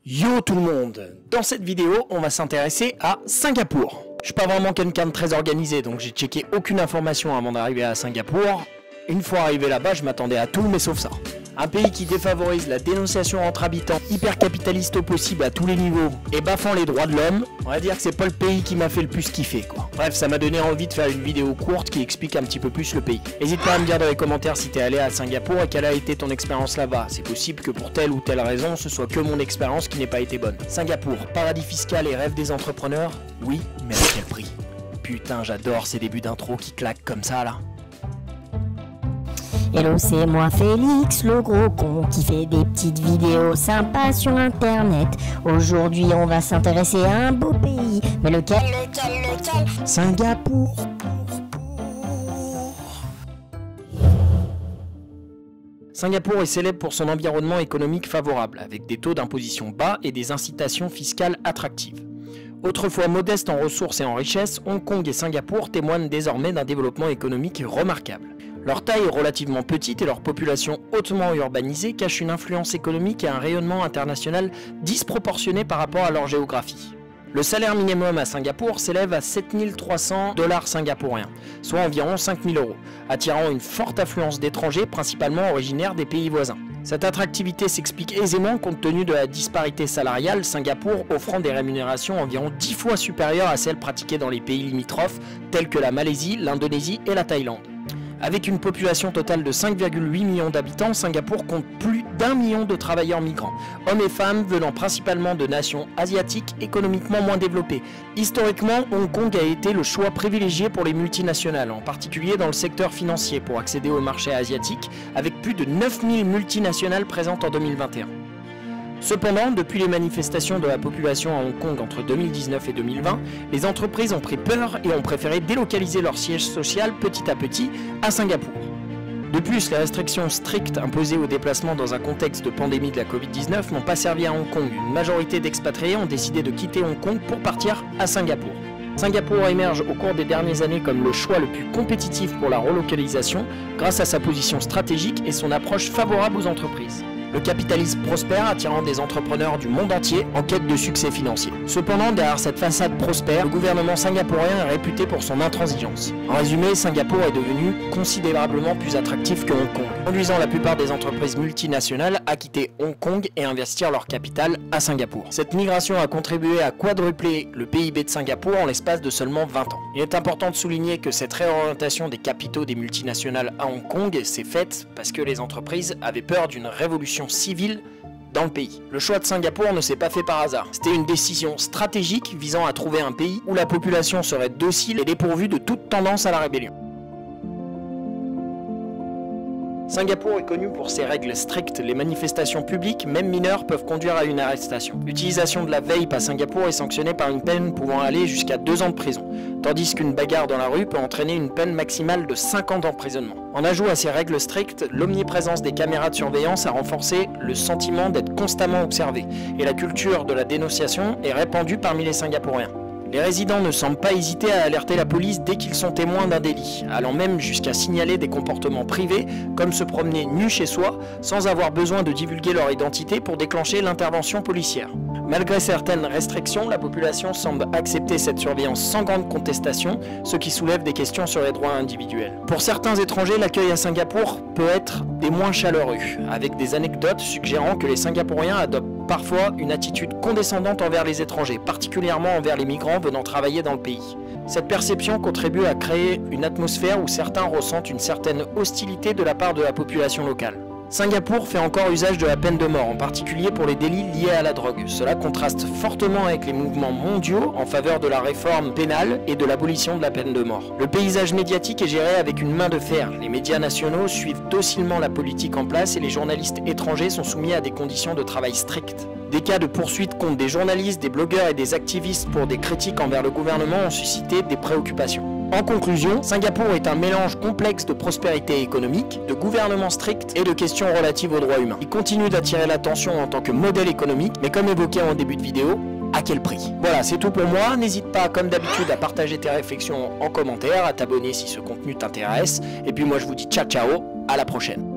Yo tout le monde! Dans cette vidéo, on va s'intéresser à Singapour. Je suis pas vraiment quelqu'un de très organisé, donc j'ai checké aucune information avant d'arriver à Singapour. Une fois arrivé là-bas, je m'attendais à tout, mais sauf ça. Un pays qui défavorise la dénonciation entre habitants, hyper capitaliste au possible à tous les niveaux, et baffant les droits de l'homme, on va dire que c'est pas le pays qui m'a fait le plus kiffer, quoi. Bref, ça m'a donné envie de faire une vidéo courte qui explique un petit peu plus le pays. N'hésite pas à me dire dans les commentaires si t'es allé à Singapour et quelle a été ton expérience là-bas. C'est possible que pour telle ou telle raison, ce soit que mon expérience qui n'ait pas été bonne. Singapour, paradis fiscal et rêve des entrepreneurs? Oui, mais à quel prix? Putain, j'adore ces débuts d'intro qui claquent comme ça, là. Hello, c'est moi Félix, le gros con qui fait des petites vidéos sympas sur internet. Aujourd'hui, on va s'intéresser à un beau pays. Mais lequel? Singapour. Singapour est célèbre pour son environnement économique favorable, avec des taux d'imposition bas et des incitations fiscales attractives. Autrefois modestes en ressources et en richesses, Hong Kong et Singapour témoignent désormais d'un développement économique remarquable. Leur taille est relativement petite et leur population hautement urbanisée cache une influence économique et un rayonnement international disproportionné par rapport à leur géographie. Le salaire minimum à Singapour s'élève à 7 300 $ singapouriens, soit environ 5 000 €, attirant une forte affluence d'étrangers, principalement originaires des pays voisins. Cette attractivité s'explique aisément compte tenu de la disparité salariale, Singapour offrant des rémunérations environ 10 fois supérieures à celles pratiquées dans les pays limitrophes tels que la Malaisie, l'Indonésie et la Thaïlande. Avec une population totale de 5,8 millions d'habitants, Singapour compte plus d'1 million de travailleurs migrants, hommes et femmes venant principalement de nations asiatiques économiquement moins développées. Historiquement, Hong Kong a été le choix privilégié pour les multinationales, en particulier dans le secteur financier, pour accéder au marché asiatique, avec plus de 9000 multinationales présentes en 2021. Cependant, depuis les manifestations de la population à Hong Kong entre 2019 et 2020, les entreprises ont pris peur et ont préféré délocaliser leur siège social petit à petit à Singapour. De plus, les restrictions strictes imposées aux déplacements dans un contexte de pandémie de la Covid-19 n'ont pas servi à Hong Kong. Une majorité d'expatriés ont décidé de quitter Hong Kong pour partir à Singapour. Singapour émerge au cours des dernières années comme le choix le plus compétitif pour la relocalisation grâce à sa position stratégique et son approche favorable aux entreprises. Le capitalisme prospère, attirant des entrepreneurs du monde entier en quête de succès financier. Cependant, derrière cette façade prospère, le gouvernement singapourien est réputé pour son intransigeance. En résumé, Singapour est devenu considérablement plus attractif que Hong Kong, conduisant la plupart des entreprises multinationales à quitter Hong Kong et investir leur capital à Singapour. Cette migration a contribué à quadrupler le PIB de Singapour en l'espace de seulement 20 ans. Il est important de souligner que cette réorientation des capitaux des multinationales à Hong Kong s'est faite parce que les entreprises avaient peur d'une révolution civile dans le pays. Le choix de Singapour ne s'est pas fait par hasard. C'était une décision stratégique visant à trouver un pays où la population serait docile et dépourvue de toute tendance à la rébellion. Singapour est connu pour ses règles strictes. Les manifestations publiques, même mineures, peuvent conduire à une arrestation. L'utilisation de la vape à Singapour est sanctionnée par une peine pouvant aller jusqu'à 2 ans de prison, tandis qu'une bagarre dans la rue peut entraîner une peine maximale de 5 ans d'emprisonnement. En ajout à ces règles strictes, l'omniprésence des caméras de surveillance a renforcé le sentiment d'être constamment observé, et la culture de la dénonciation est répandue parmi les Singapouriens. Les résidents ne semblent pas hésiter à alerter la police dès qu'ils sont témoins d'un délit, allant même jusqu'à signaler des comportements privés, comme se promener nu chez soi, sans avoir besoin de divulguer leur identité pour déclencher l'intervention policière. Malgré certaines restrictions, la population semble accepter cette surveillance sans grande contestation, ce qui soulève des questions sur les droits individuels. Pour certains étrangers, l'accueil à Singapour peut être des moins chaleureux, avec des anecdotes suggérant que les Singapouriens adoptent parfois une attitude condescendante envers les étrangers, particulièrement envers les migrants venant travailler dans le pays. Cette perception contribue à créer une atmosphère où certains ressentent une certaine hostilité de la part de la population locale. Singapour fait encore usage de la peine de mort, en particulier pour les délits liés à la drogue. Cela contraste fortement avec les mouvements mondiaux en faveur de la réforme pénale et de l'abolition de la peine de mort. Le paysage médiatique est géré avec une main de fer. Les médias nationaux suivent docilement la politique en place et les journalistes étrangers sont soumis à des conditions de travail strictes. Des cas de poursuite contre des journalistes, des blogueurs et des activistes pour des critiques envers le gouvernement ont suscité des préoccupations. En conclusion, Singapour est un mélange complexe de prospérité économique, de gouvernement strict et de questions relatives aux droits humains. Il continue d'attirer l'attention en tant que modèle économique, mais comme évoqué en début de vidéo, à quel prix? Voilà, c'est tout pour moi. N'hésite pas, comme d'habitude, à partager tes réflexions en commentaire, à t'abonner si ce contenu t'intéresse. Et puis moi, je vous dis ciao ciao, à la prochaine.